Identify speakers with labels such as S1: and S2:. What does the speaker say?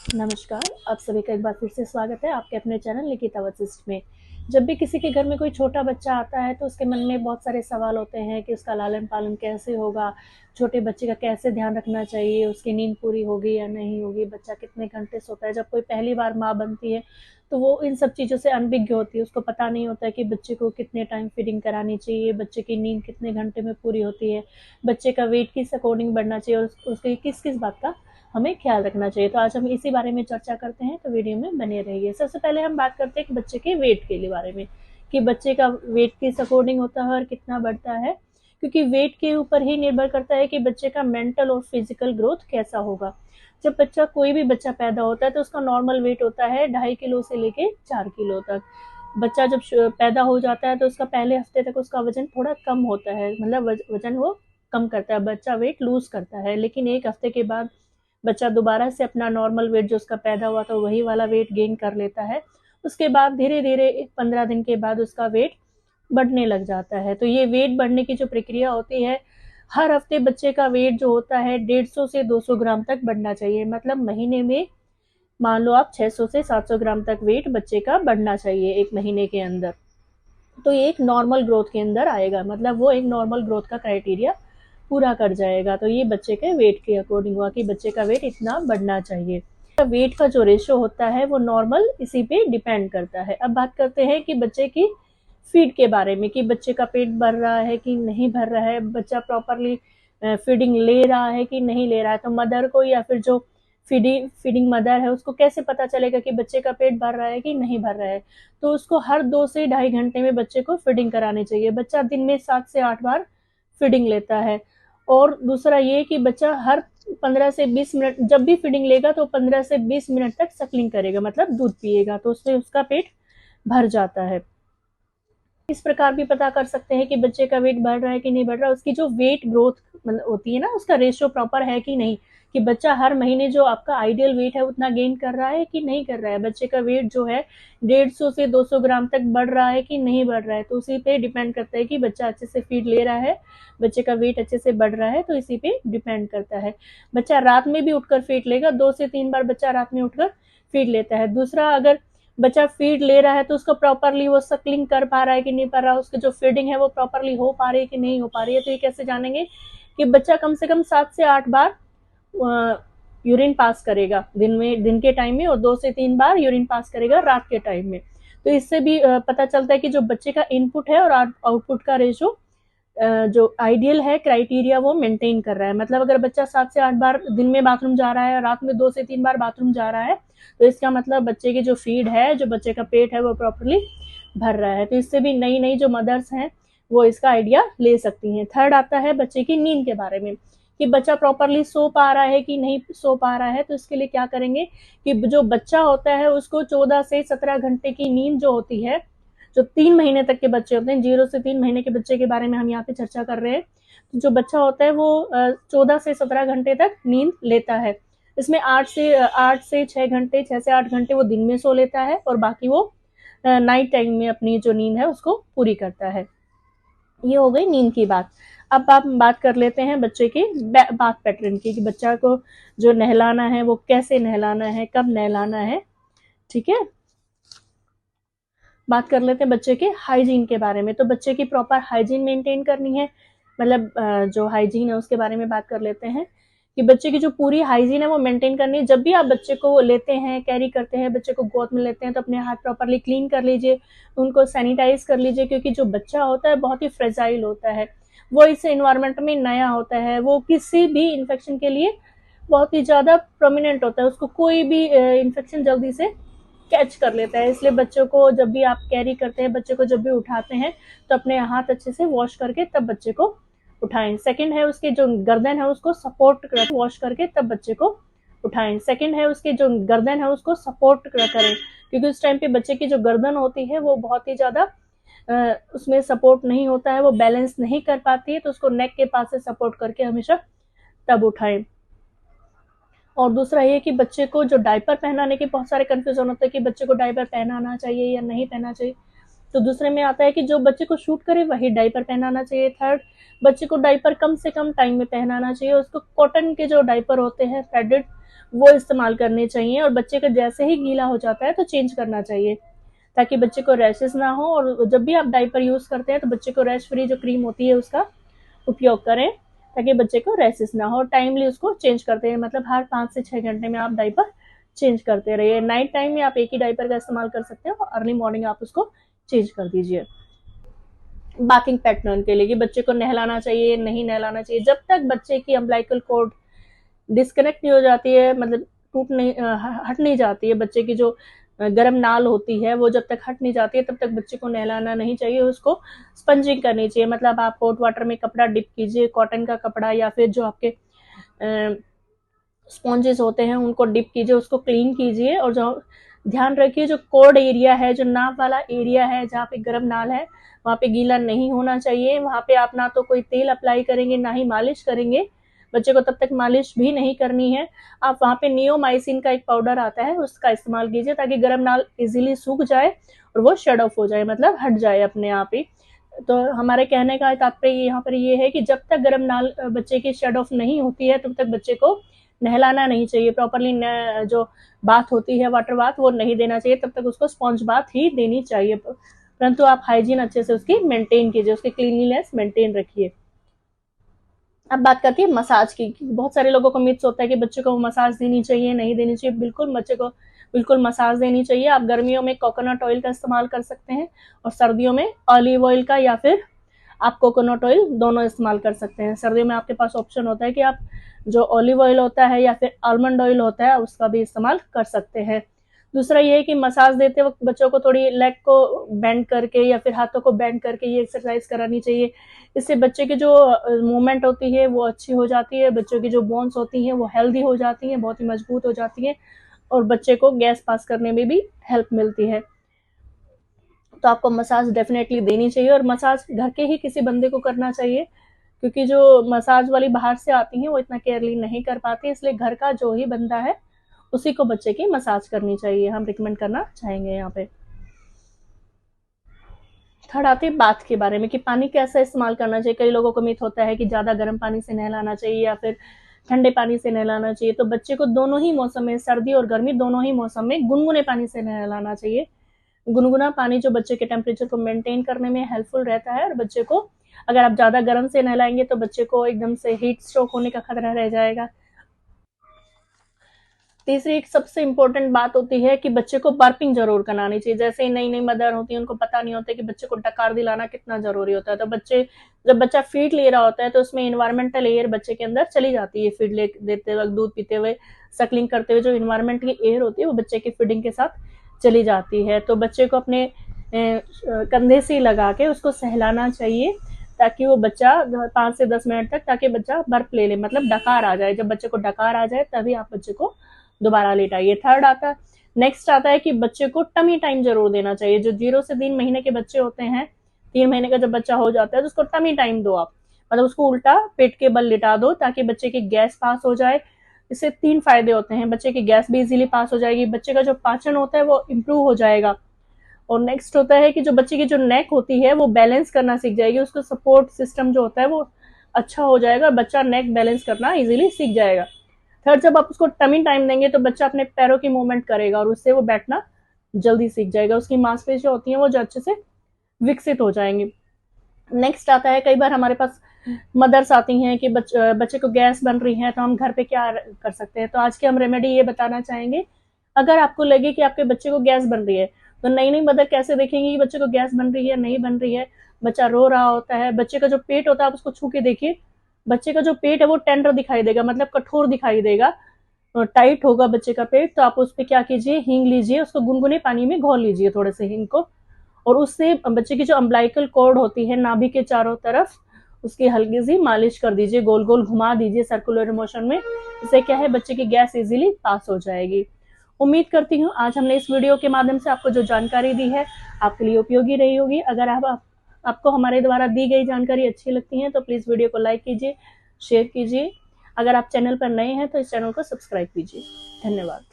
S1: नमस्कार, आप सभी का एक बार फिर से स्वागत है आपके अपने चैनल निकिता वशिष्ठ में। जब भी किसी के घर में कोई छोटा बच्चा आता है तो उसके मन में बहुत सारे सवाल होते हैं कि उसका लालन-पालन कैसे होगा, छोटे बच्चे का कैसे ध्यान रखना चाहिए, उसकी नींद पूरी होगी या नहीं होगी, बच्चा कितने घंटे सोता है। जब कोई पहली बार माँ बनती है, तो वो इन सब चीज़ों से अनभिज्ञ होती है, उसको पता नहीं होता है कि बच्चे को कितने टाइम फीडिंग करानी चाहिए, बच्चे की नींद कितने घंटे में पूरी होती है, बच्चे का वेट किस अकॉर्डिंग बढ़ना चाहिए और उसके किस-किस बात का हमें ख्याल रखना चाहिए। तो आज हम इसी बारे में चर्चा करते हैं, तो वीडियो में बने रहिए। सबसे पहले हम बात करते हैं कि बच्चे के वेट के बारे में, कि बच्चे का वेट किस अकॉर्डिंग होता है और कितना बढ़ता है, क्योंकि वेट के ऊपर ही निर्भर करता है कि बच्चे का मेंटल और फिजिकल ग्रोथ कैसा होगा। जब कोई भी बच्चा पैदा होता है तो उसका नॉर्मल वेट होता है 2.5 किलो से लेके 4 किलो तक। बच्चा जब पैदा हो जाता है तो उसका पहले हफ्ते तक उसका वजन थोड़ा कम होता है, मतलब वजन वो कम करता है, बच्चा वेट लूज करता है। लेकिन 1 हफ्ते के बाद बच्चा दोबारा से अपना नॉर्मल वेट जो उसका पैदा हुआ था वही वाला वेट गेन कर लेता है। उसके बाद धीरे धीरे 15 दिन के बाद उसका वेट बढ़ने लग जाता है। तो ये वेट बढ़ने की जो प्रक्रिया होती है, हर हफ्ते बच्चे का वेट जो होता है 150 से 200 ग्राम तक बढ़ना चाहिए। मतलब महीने में मान लो आप 600 से 700 ग्राम तक वेट बच्चे का बढ़ना चाहिए एक महीने के अंदर। तो ये एक नॉर्मल ग्रोथ के अंदर आएगा, मतलब वो एक नॉर्मल ग्रोथ का क्राइटेरिया पूरा कर जाएगा। तो ये बच्चे के वेट के अकॉर्डिंग हुआ कि बच्चे का वेट इतना बढ़ना चाहिए। वेट का जो रेशो होता है वो नॉर्मल इसी पे डिपेंड करता है। अब बात करते हैं कि बच्चे की फीड के बारे में, कि बच्चे का पेट भर रहा है कि नहीं भर रहा है, बच्चा प्रॉपरली फीडिंग ले रहा है कि नहीं ले रहा है। तो मदर को या फिर जो फीडिंग मदर है उसको कैसे पता चलेगा कि बच्चे का पेट भर रहा है कि नहीं भर रहा है। तो उसको हर 2 से ढाई घंटे में बच्चे को फीडिंग करानी चाहिए। बच्चा दिन में 7 से 8 बार फीडिंग लेता है। और दूसरा ये कि बच्चा हर 15 से 20 मिनट जब भी फीडिंग लेगा तो 15 से 20 मिनट तक सकलिंग करेगा, मतलब दूध पिएगा, तो उससे उसका पेट भर जाता है। इस प्रकार भी पता कर सकते हैं कि बच्चे का वेट बढ़ रहा है कि नहीं बढ़ रहा, उसकी जो वेट ग्रोथ मतलब होती है ना, उसका रेशियो प्रॉपर है कि नहीं, कि बच्चा हर महीने जो आपका आइडियल वेट है उतना गेन कर रहा है कि नहीं कर रहा है, बच्चे का वेट जो है 150 से 200 ग्राम तक बढ़ रहा है कि नहीं बढ़ रहा है। तो उसी पे डिपेंड करता है कि बच्चा अच्छे से फीड ले रहा है, बच्चे का वेट अच्छे से बढ़ रहा है, तो इसी पे डिपेंड करता है। बच्चा रात में भी उठकर फीड लेगा, 2 से 3 बार बच्चा रात में उठकर फीड लेता है। दूसरा, अगर बच्चा फीड ले रहा है तो उसको प्रॉपरली वो सकलिंग कर पा रहा है कि नहीं पा रहा, उसकी जो फीडिंग है वो प्रॉपरली हो पा रही है कि नहीं हो पा रही है। तो ये कैसे जानेंगे कि बच्चा कम से कम 7 से 8 बार यूरिन पास करेगा दिन के टाइम में, और 2 से 3 बार यूरिन पास करेगा रात के टाइम में। तो इससे भी पता चलता है कि जो बच्चे का इनपुट है और आउटपुट का रेशो जो आइडियल है क्राइटेरिया वो मेंटेन कर रहा है। मतलब अगर बच्चा 7 से 8 बार दिन में बाथरूम जा रहा है और रात में 2 से 3 बार बाथरूम जा रहा है, तो इसका मतलब बच्चे की जो फीड है, जो बच्चे का पेट है, वो प्रॉपरली भर रहा है। तो इससे भी नई नई जो मदर्स हैं वो इसका आइडिया ले सकती हैं। थर्ड आता है बच्चे की नींद के बारे में, कि बच्चा प्रॉपरली सो पा रहा है कि नहीं सो पा रहा है। तो इसके लिए क्या करेंगे कि जो बच्चा होता है उसको 14 से 17 घंटे की नींद जो होती है, जो 3 महीने तक के बच्चे होते हैं, 0 से 3 महीने के बच्चे के बारे में हम यहाँ पे चर्चा कर रहे हैं। तो जो बच्चा होता है वो 14 से 17 घंटे तक नींद लेता है। इसमें 8 से 6 घंटे, 6 से 8 घंटे वो दिन में सो लेता है, और बाकी वो नाइट टाइम में अपनी जो नींद है उसको पूरी करता है। ये हो गई नींद की बात। अब आप बात कर लेते हैं बच्चे के बाथ पैटर्न की, कि बच्चा को जो नहलाना है वो कैसे नहलाना है, कब नहलाना है। ठीक है, बात कर लेते हैं बच्चे के हाइजीन के बारे में। तो बच्चे की प्रॉपर हाइजीन मेंटेन करनी है, मतलब जो हाइजीन है उसके बारे में बात कर लेते हैं, कि बच्चे की जो पूरी हाइजीन है वो मेंटेन करनी है। जब भी आप बच्चे को लेते हैं, कैरी करते हैं, बच्चे को गोद में लेते हैं, तो अपने हाथ प्रॉपरली क्लीन कर लीजिए, उनको सैनिटाइज कर लीजिए, क्योंकि जो बच्चा होता है बहुत ही फ्रेजाइल होता है, वो इस इन्वायरमेंट में नया होता है, वो किसी भी इन्फेक्शन के लिए बहुत ही ज़्यादा प्रोमिनेंट होता है, उसको कोई भी इन्फेक्शन जल्दी से कैच कर लेता है। इसलिए बच्चों को जब भी आप कैरी करते हैं, बच्चे को जब भी उठाते हैं, तो अपने हाथ अच्छे से वॉश करके तब बच्चे को उठाएं। सेकंड है उसके जो गर्दन है उसको सपोर्ट वॉश करके तब बच्चे को उठाएं। सेकंड है उसके जो गर्दन है उसको सपोर्ट करें, क्योंकि उस टाइम पे बच्चे की जो गर्दन होती है वो बहुत ही ज्यादा उसमें सपोर्ट नहीं होता है, वो बैलेंस नहीं कर पाती है, तो उसको नेक के पास से सपोर्ट करके हमेशा तब उठाएं। और दूसरा ये कि बच्चे को जो डायपर पहनाने के बहुत सारे कंफ्यूजन होते हैं कि बच्चे को डायपर पहनाना चाहिए या नहीं पहनना चाहिए। तो दूसरे में आता है कि जो बच्चे को सूट करे वही डायपर पहनाना चाहिए। थर्ड, बच्चे को डायपर कम से कम टाइम में पहनाना चाहिए, उसको कॉटन के जो डायपर होते हैं पैडेड वो इस्तेमाल करने चाहिए, और बच्चे का जैसे ही गीला हो जाता है तो चेंज करना चाहिए ताकि बच्चे को रैशेस ना हो। और जब भी आप डायपर यूज करते हैं तो बच्चे को रैश फ्री जो क्रीम होती है उसका उपयोग करें ताकि बच्चे को रैशेस ना हो। टाइमली उसको चेंज करते हैं, मतलब हर 5 से 6 घंटे में आप डायपर चेंज करते रहिए। नाइट टाइम में आप एक ही डायपर का इस्तेमाल कर सकते हैं और अर्ली मॉर्निंग आप उसको चेंज कर दीजिए। बाथिंग पैटर्न के लिए कि बच्चे को नहलाना चाहिए नहीं नहलाना चाहिए, जब तक बच्चे की अम्बिलिकल कॉर्ड डिस्कनेक्ट नहीं हो जाती है, मतलब टूट नहीं हट नहीं जाती है, बच्चे की जो गर्म नाल होती है वो जब तक हट नहीं जाती है तब तक बच्चे को नहलाना नहीं चाहिए। उसको स्पंजिंग करनी चाहिए, मतलब आप हॉट वाटर में कपड़ा डिप कीजिए, कॉटन का कपड़ा या फिर जो आपके स्पॉन्जेस होते हैं उनको डिप कीजिए, उसको क्लीन कीजिए। और जो ध्यान रखिए जो कोड एरिया है, जो नाप वाला एरिया है जहाँ पे गर्म नाल है वहाँ पे गीला नहीं होना चाहिए। वहाँ पे आप ना तो कोई तेल अप्लाई करेंगे ना ही मालिश करेंगे, बच्चे को तब तक मालिश भी नहीं करनी है। आप वहाँ पे नियोमाइसिन का एक पाउडर आता है उसका इस्तेमाल कीजिए ताकि गर्म नाल इजीली सूख जाए और वो शेड ऑफ हो जाए, मतलब हट जाए अपने आप ही। तो हमारे कहने का तात्पर्य यहाँ पर ये है कि जब तक गर्म नाल बच्चे की शेड ऑफ नहीं होती है तब तक बच्चे को नहलाना नहीं चाहिए। प्रॉपरली जो बात होती है वाटर बाथ वो नहीं देना चाहिए, तब तक उसको स्पॉन्ज बाथ ही देनी चाहिए, परंतु आप हाइजीन अच्छे से उसकी मेंटेन कीजिए, उसकी क्लीनलीनेस मेंटेन रखिए। अब बात करती है मसाज की। बहुत सारे लोगों को मिथ्स होता है कि बच्चे को मसाज देनी चाहिए नहीं देनी चाहिए। बिल्कुल बच्चे को बिल्कुल मसाज देनी चाहिए। आप गर्मियों में कोकोनट ऑयल का इस्तेमाल कर सकते हैं और सर्दियों में ऑलिव ऑयल का या फिर आप कोकोनट ऑयल दोनों इस्तेमाल कर सकते हैं। सर्दियों में आपके पास ऑप्शन होता है कि आप जो ऑलिव ऑयल होता है या फिर आलमंड ऑयल होता है उसका भी इस्तेमाल कर सकते हैं। दूसरा ये है कि मसाज देते वक्त बच्चों को थोड़ी लेग को बेंड करके या फिर हाथों को बेंड करके ये एक्सरसाइज करानी चाहिए। इससे बच्चे की जो मूवमेंट होती है वो अच्छी हो जाती है, बच्चों की जो बोन्स होती हैं वो हेल्दी हो जाती हैं, बहुत ही मजबूत हो जाती हैं और बच्चे को गैस पास करने में भी हेल्प मिलती है। तो आपको मसाज डेफिनेटली देनी चाहिए और मसाज घर के ही किसी बंदे को करना चाहिए, क्योंकि जो मसाज वाली बाहर से आती हैं वो इतना केयरली नहीं कर पाती, इसलिए घर का जो ही बंदा है उसी को बच्चे की मसाज करनी चाहिए, हम रिकमेंड करना चाहेंगे यहाँ पे। थर्ड आती है बाथ के बारे में कि पानी कैसा इस्तेमाल करना चाहिए। कई लोगों को मिथ होता है कि ज़्यादा गर्म पानी से नहलाना चाहिए या फिर ठंडे पानी से नहलाना चाहिए। तो बच्चे को दोनों ही मौसम में, सर्दी और गर्मी दोनों ही मौसम में गुनगुने पानी से नहलाना चाहिए। गुनगुना पानी जो बच्चे के टेम्परेचर को मेंटेन करने में हेल्पफुल रहता है, और बच्चे को अगर आप ज़्यादा गर्म से नहलाएंगे तो बच्चे को एकदम से हीट स्ट्रोक होने का खतरा रह जाएगा। तीसरी एक सबसे इम्पोर्टेंट बात होती है कि बच्चे को बर्पिंग जरूर करानी चाहिए। जैसे ही नई नई मदर होती है उनको पता नहीं होता कि बच्चे को डकार दिलाना कितना जरूरी होता है। तो जब बच्चा फीड ले रहा होता है तो उसमें इन्वायरमेंटल एयर बच्चे के अंदर चली जाती है। फीड देते वक्त, दूध पीते हुए, सकलिंग करते हुए जो इन्वायरमेंट की एयर होती है वो बच्चे की फीडिंग के साथ चली जाती है। तो बच्चे को अपने कंधे से लगा के उसको सहलाना चाहिए ताकि वो बच्चा 5 से 10 मिनट तक, ताकि बच्चा बर्फ ले ले, मतलब डकार आ जाए। जब बच्चे को डकार आ जाए तभी आप बच्चे को दोबारा लेटाइए। नेक्स्ट आता है कि बच्चे को टमी टाइम जरूर देना चाहिए। जो 0 से 3 महीने के बच्चे होते हैं, 3 महीने का जब बच्चा हो जाता है तो उसको टमी टाइम दो आप, मतलब उसको उल्टा पेट के बल लिटा दो ताकि बच्चे की गैस पास हो जाए। इससे 3 फायदे होते हैं, बच्चे की गैस भी इजीली पास हो जाएगी, बच्चे का जो पाचन होता है वो इम्प्रूव हो जाएगा, और नेक्स्ट होता है कि जो बच्चे की जो नेक होती है वो बैलेंस करना सीख जाएगी, उसका सपोर्ट सिस्टम जो होता है वो अच्छा हो जाएगा, बच्चा नेक बैलेंस करना इजीली सीख जाएगा। थर्ड, जब आप उसको टमी टाइम देंगे तो बच्चा अपने पैरों की मूवमेंट करेगा और उससे वो बैठना जल्दी सीख जाएगा, उसकी मांसपेशियां होती हैं वो जो अच्छे से विकसित हो जाएंगी। नेक्स्ट आता है, कई बार हमारे पास मदर्स आती हैं कि बच्चे को गैस बन रही है तो हम घर पे क्या कर सकते हैं। तो आज की हम रेमेडी ये बताना चाहेंगे, अगर आपको लगे कि आपके बच्चे को गैस बन रही है तो नई नई मदर कैसे देखेंगी कि बच्चे को गैस बन रही है नहीं बन रही है। बच्चा रो रहा होता है, बच्चे का जो पेट होता है आप उसको छू के देखिए, बच्चे का जो पेट है वो टेंडर दिखाई देगा, मतलब कठोर दिखाई देगा, टाइट होगा बच्चे का पेट। तो आप उस पर क्या कीजिए, हींग लीजिए, उसको गुनगुने पानी में घोल लीजिए थोड़े से हींग को, और उससे बच्चे की जो अम्बिलिकल कॉर्ड होती है नाभि के चारों तरफ उसकी हल्की सी मालिश कर दीजिए, गोल गोल घुमा दीजिए सर्कुलर मोशन में। इससे क्या है, बच्चे की गैस इजीली पास हो जाएगी। उम्मीद करती हूँ आज हमने इस वीडियो के माध्यम से आपको जो जानकारी दी है आपके लिए उपयोगी रही होगी। अगर आपको हमारे द्वारा दी गई जानकारी अच्छी लगती है तो प्लीज़ वीडियो को लाइक कीजिए, शेयर कीजिए। अगर आप चैनल पर नए हैं तो इस चैनल को सब्सक्राइब कीजिए। धन्यवाद।